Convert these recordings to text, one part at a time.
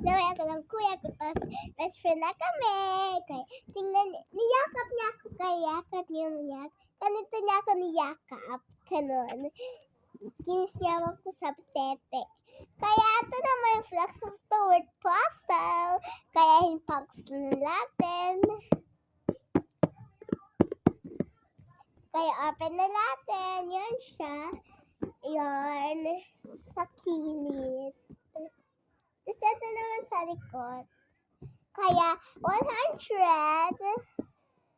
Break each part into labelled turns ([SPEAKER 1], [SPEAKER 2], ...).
[SPEAKER 1] Naway ako ng kuya ko, tapos best friend na kami. Kaya, tingnan, niyakap niya ako, kaya yakap niya niya. Ganito niya ako niyakap, ganon. Kinisyawan ko sa tete. Kaya ito naman yung flux of the word puzzle. Kaya hinpunks natin. Kaya open na natin. Yan siya. Yan. Sa kilid. Tapos ito naman sa likod. Kaya 100.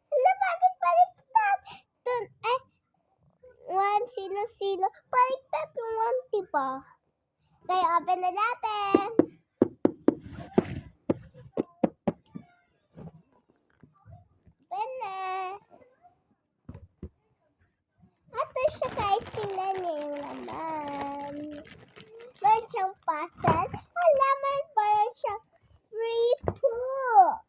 [SPEAKER 1] Ano, bakit baliktad? One silo. Baliktad yung 1, diba? Kaya open na natin. Open na. Ito siya guys. Tingnan niyo yung laman. Meron siyang puzzle. Ang laman parang siyang free book.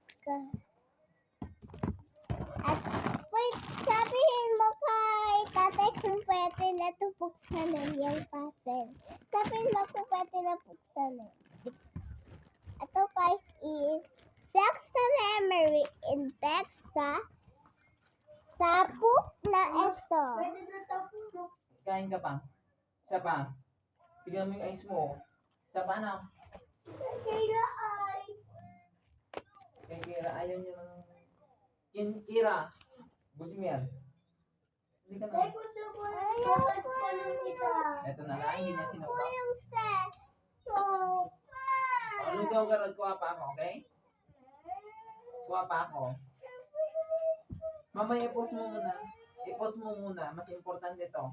[SPEAKER 1] At wait, sabihin mo kay tatay kung pwede na ito buksan na yung puzzle. Sabihin mo kung pwede na buksan na. Ito guys is Dexter Memory in Bexa sa book na ito.
[SPEAKER 2] Kain ka pa. Isa pa. Tignan mo yung eyes mo. Isa pa na.
[SPEAKER 1] Kaya ay.
[SPEAKER 2] Kay Kira, ayaw niya ng... Kira! Gusto mo yan? Hindi ka na.
[SPEAKER 1] Gusto ko yung isa.
[SPEAKER 2] Ito na lang, hindi niya sinuka.
[SPEAKER 1] Yung set. So,
[SPEAKER 2] Lugaw garod, kuha pa ako, okay? Kuha pa ako. Mamaya i-post mo muna. I-post mo muna. Mas importante ito.